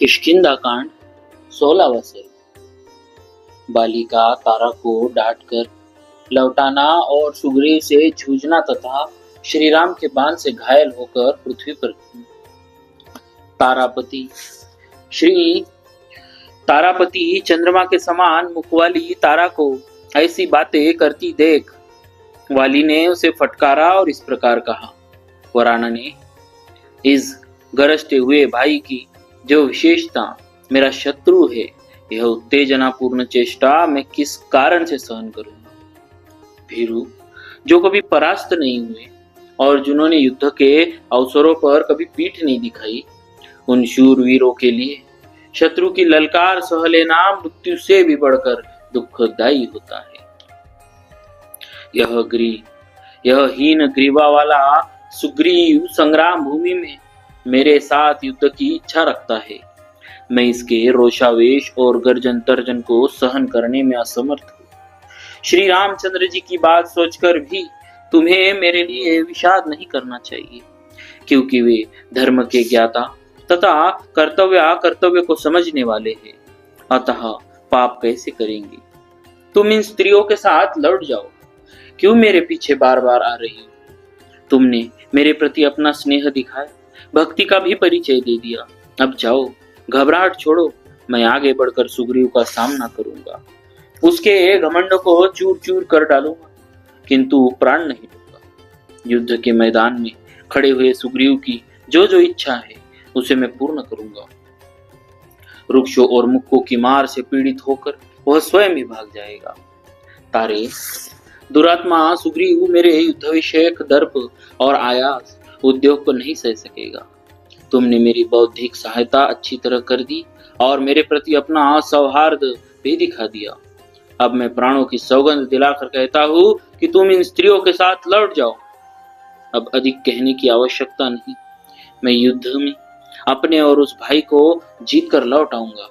किष्किंधा कांड 16वां सर्ग। बालिका तारा को डांट कर लौटाना और सुग्रीव से जूझना तथा श्री राम के बाण से घायल होकर पृथ्वी पर तारापति। श्री तारापति चंद्रमा के समान मुख वाली तारा को ऐसी बातें करती देख वाली ने उसे फटकारा और इस प्रकार कहा। वराना ने इस गरजते हुए भाई की जो विशेषता मेरा शत्रु है, यह उत्तेजनापूर्ण चेष्टा मैं किस कारण से सहन करूंगा। भीरू जो कभी परास्त नहीं हुए और जिन्होंने युद्ध के अवसरों पर कभी पीठ नहीं दिखाई, उन शूरवीरों के लिए शत्रु की ललकार सह लेना मृत्यु से भी बढ़कर दुखदायी होता है। यह हीन ग्रीवा वाला सुग्रीव संग्राम भूमि में मेरे साथ युद्ध की इच्छा रखता है। मैं इसके रोषावेश और गर्जन तर्जन को सहन करने में असमर्थ हूँ। श्री रामचंद्र जी की बात सोचकर भी तुम्हें मेरे लिए विषाद नहीं करना चाहिए, क्योंकि वे धर्म के ज्ञाता तथा कर्तव्य को समझने वाले हैं। अतः पाप कैसे करेंगे। तुम इन स्त्रियों के साथ लौट जाओ। क्यों मेरे पीछे बार बार आ रही हो? तुमने मेरे प्रति अपना स्नेह दिखाया, भक्ति का भी परिचय दे दिया। अब जाओ, घबराहट छोड़ो। मैं आगे बढ़कर सुग्रीव का सामना करूंगा, उसके घमंड को चूर चूर कर डालूंगा, किंतु प्राण नहीं लूंगा। युद्ध के मैदान में खड़े हुए सुग्रीव की जो इच्छा है उसे मैं पूर्ण करूंगा। वृक्षों और मुक्कों की मार से पीड़ित होकर वह स्वयं ही भाग जाएगा। तारे, दुरात्मा सुग्रीव मेरे युद्ध विषयक दर्प और आयास उद्योग को नहीं सह सकेगा। तुमने मेरी बौद्धिक सहायता अच्छी तरह कर दी और मेरे प्रति अपना सौहार्द भी दिखा दिया। अब मैं प्राणों की सौगंध दिलाकर कहता हूँ कि तुम इन स्त्रियों के साथ लौट जाओ। अब अधिक कहने की आवश्यकता नहीं। मैं युद्ध में अपने और उस भाई को जीत कर लौट आऊंगा।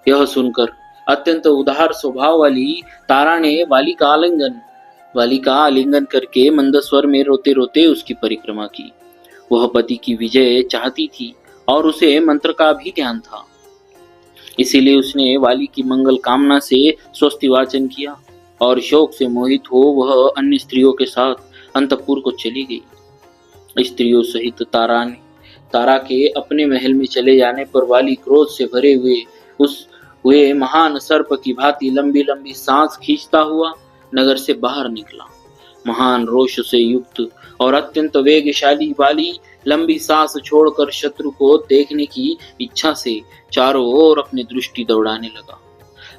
यह सुनकर अत्यंत उदार स्वभाव वाली तारा ने वाली का आलिंगन करके मंद स्वर में रोते रोते उसकी परिक्रमा की। वह पति की विजय चाहती थी और उसे मंत्र का भी ज्ञान था, इसीलिए उसने वाली की मंगल कामना से स्वस्ति वाचन किया और शोक से मोहित हो वह अन्य स्त्रियों के साथ अंतपुर को चली गई। स्त्रियों सहित तारा के अपने महल में चले जाने पर वाली क्रोध से भरे हुए महान सर्प की भांति लंबी लंबी सांस खींचता हुआ नगर से बाहर निकला। महान रोष से युक्त और अत्यंत वेगशाली वाली लंबी सांस छोड़कर शत्रु को देखने की इच्छा से चारों ओर अपनी दृष्टि दौड़ाने लगा।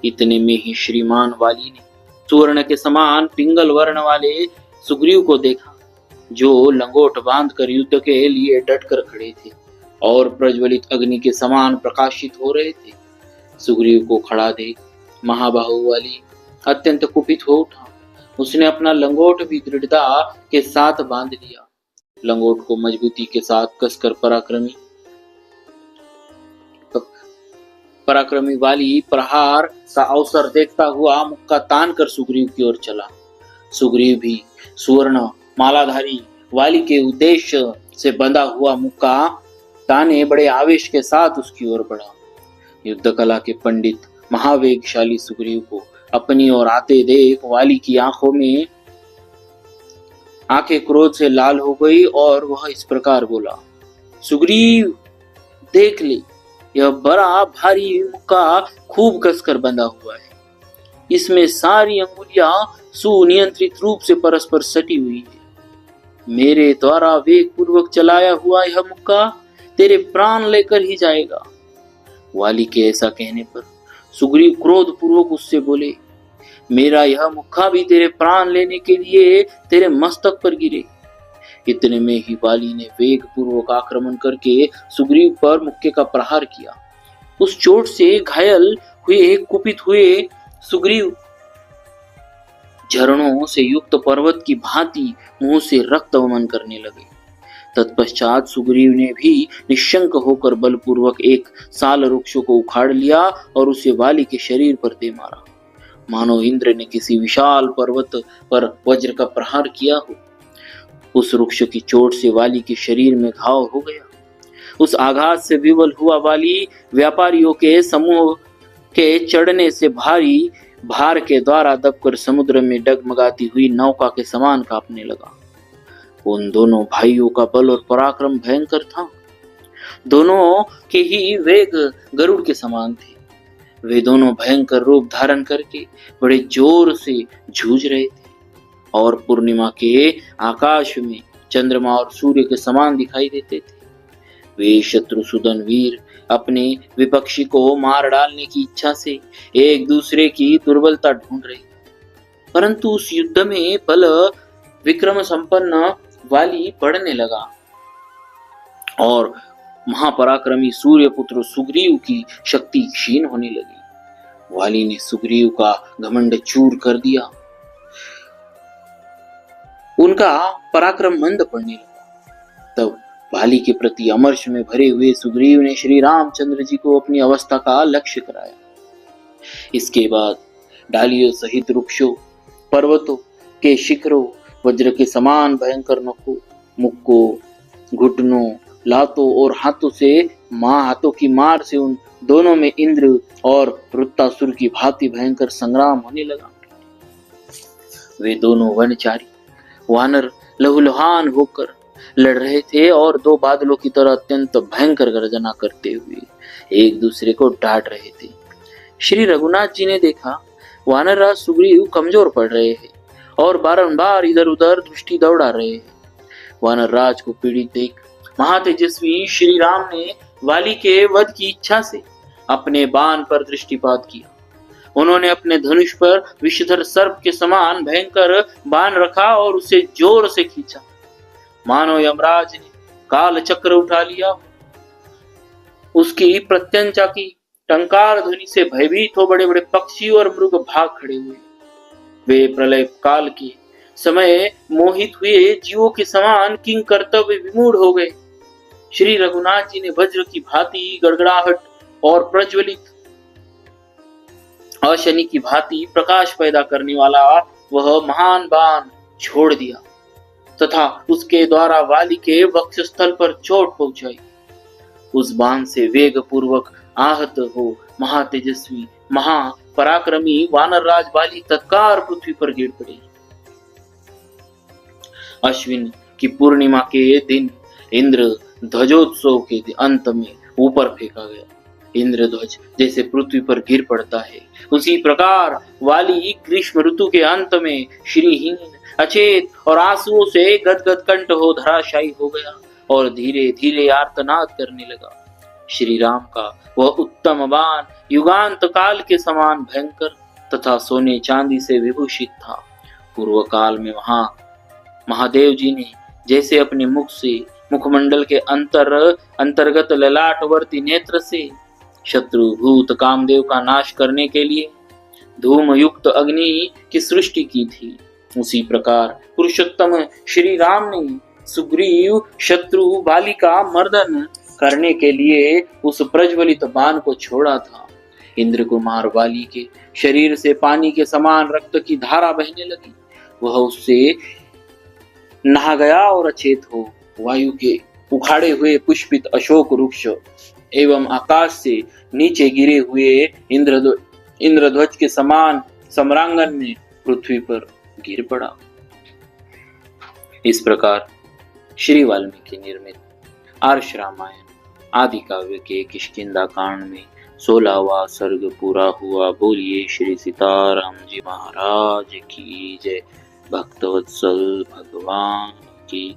इतने में ही श्रीमान वाली ने सुवर्ण के समान पिंगल वर्ण वाले सुग्रीव को देखा, जो लंगोट बांधकर युद्ध के लिए डटकर खड़े थे और प्रज्वलित अग्नि के समान प्रकाशित हो रहे थे। सुग्रीव को खड़ा देख महाबाहु वाली अत्यंत कुपित हो उठा। उसने अपना लंगोट भी दृढ़ता के साथ बांध लिया। लंगोट को मजबूती के साथ कसकर पराक्रमी वाली प्रहार का अवसर देखता हुआ मुक्का तान कर सुग्रीव की ओर चला। सुग्रीव भी सुवर्ण मालाधारी वाली के उद्देश्य से बंधा हुआ मुक्का ताने बड़े आवेश के साथ उसकी ओर बढ़ा। युद्ध कला के पंडित महावेगशाली सुग्रीव को अपनी ओर आते देख वाली की आंखें क्रोध से लाल हो गई और वह इस प्रकार बोला। सुग्रीव, देख ले, यह बड़ा भारी मुक्का खूब कसकर बंधा हुआ है। इसमें सारी अंगुलियां सुनियंत्रित रूप से परस्पर सटी हुई है। मेरे द्वारा वेग पूर्वक चलाया हुआ यह मुक्का तेरे प्राण लेकर ही जाएगा। वाली के ऐसा कहने पर सुग्रीव क्रोध पूर्वक उससे बोले, मेरा यह मुक्का भी तेरे प्राण लेने के लिए तेरे मस्तक पर गिरे। इतने में ही वाली ने वेग पूर्वक आक्रमण करके सुग्रीव पर मुक्के का प्रहार किया। उस चोट से घायल हुए कुपित हुए सुग्रीव झरणों से युक्त पर्वत की भांति मुंह से रक्त वमन करने लगे। तत्पश्चात सुग्रीव ने भी निशंक होकर बलपूर्वक एक साल वृक्ष को उखाड़ लिया और उसे वाली के शरीर पर दे मारा, मानो इंद्र ने किसी विशाल पर्वत पर वज्र का प्रहार किया हो। उस वृक्ष की चोट से वाली के शरीर में घाव हो गया उस आघात से विवल हुआ वाली व्यापारियों के समूह के चढ़ने से भारी भार के द्वारा दबकर समुद्र में डगमगाती हुई नौका के समान कांपने लगा। उन दोनों भाइयों का बल और पराक्रम भयंकर था। दोनों के ही वेग गरुड़ के समान थे। वे दोनों भयंकर रूप धारण करके बड़े जोर से जूझ रहे थे और पूर्णिमा के आकाश में चंद्रमा और सूर्य के समान दिखाई देते थे। वे शत्रुसूदन वीर अपने विपक्षी को मार डालने की इच्छा से एक दूसरे की दुर्बलता ढूंढ रहे, परंतु उस युद्ध में बल विक्रम संपन्न वाली बढ़ने लगा और महापराक्रमी सूर्यपुत्र सुग्रीव की शक्ति क्षीण होने लगी। वाली ने सुग्रीव का घमंड चूर कर दिया। उनका पराक्रम मंद पड़ने लगा। तब वाली के प्रति अमर्ष में भरे हुए सुग्रीव ने श्री रामचंद्र जी को अपनी अवस्था का लक्ष्य कराया। इसके बाद डालियों सहित वृक्षों, पर्वतों के शिखरों, वज्र के समान भयंकर नखों, मुक्कों, घुटनों, लातों और हाथों की मार से उन दोनों में इंद्र और वृत्तासुर की भांति भयंकर संग्राम होने लगा। वे दोनों वनचारी वानर लहूलुहान होकर लड़ रहे थे और दो बादलों की तरह अत्यंत भयंकर गर्जना करते हुए एक दूसरे को डांट रहे थे। श्री रघुनाथ जी ने देखा वानर राज सुग्रीव कमजोर पड़ रहे हैं और बारंबार इधर उधर दृष्टि दौड़ा रहे हैं। वानर राज को पीड़ित देख महातेजस्वी श्री राम ने वाली के वध की इच्छा से अपने बाण पर दृष्टिपात किया। उन्होंने अपने धनुष पर विषधर सर्प के समान भयंकर बाण रखा और उसे जोर से खींचा, मानो यमराज ने काल चक्र उठा लिया। उसकी प्रत्यंचा की टंकार ध्वनि से भयभीत हो बड़े बड़े पक्षी और मृग भाग खड़े हुए। वे प्रलय काल के समय मोहित हुए जीवों के समान किंग कर्तव्य विमूढ़ हो गए। श्री रघुनाथ जी ने वज्र की भांति गड़गड़ाहट और प्रज्वलित अशनि की भांति प्रकाश पैदा करने वाला वह महान बाण छोड़ दिया तथा उसके द्वारा वाली के वक्षस्थल पर चोट पहुंचाई। उस बाण से वेग पूर्वक आहत हो महातेजस्वी महापराक्रमी वानरराज वाली तत्काल पृथ्वी पर गिर पड़े। अश्विन की पूर्णिमा के दिन इंद्र ध्वजोत्सव के अंत में ऊपर फेंका गया। इंद्र ध्वज जैसे पृथ्वी पर गिर पड़ता है, उसी प्रकार वाली ग्रीष्म ऋतु के अंत में श्रीहीन अचेत और आंसुओं से गदगद कंठ हो धराशायी हो गया और धीरे धीरे आर्तनाद करने लगा। श्री राम का वह उत्तम बाण युगांत काल के समान भयंकर तथा सोने चांदी से विभूषित था। पूर्व काल में महादेव जी ने जैसे अपने मुख से मुखमंडल के अंतर्गत ललाटवर्ती नेत्र से शत्रु भूत कामदेव का नाश करने के लिए धूम युक्त अग्नि की सृष्टि की थी, उसी प्रकार पुरुषोत्तम श्री राम ने सुग्रीव शत्रु वाली का मर्दन करने के लिए उस प्रज्वलित बाण को छोड़ा था। इंद्र कुमार वाली के शरीर से पानी के समान रक्त की धारा बहने लगी। वह उससे नहा गया और अचेत हो वायु के उखाड़े हुए पुष्पित अशोक वृक्ष एवं आकाश से नीचे गिरे हुए इंद्रध्वज के समान सम्रांगण में पृथ्वी पर गिर पड़ा। इस प्रकार श्री वाल्मीकि निर्मित आर्ष रामायण आदि काव्य के किष्किंधा कांड में 16वां सर्ग पूरा हुआ। बोलिए श्री सीताराम जी महाराज की जय। भक्तवत्सल भगवान की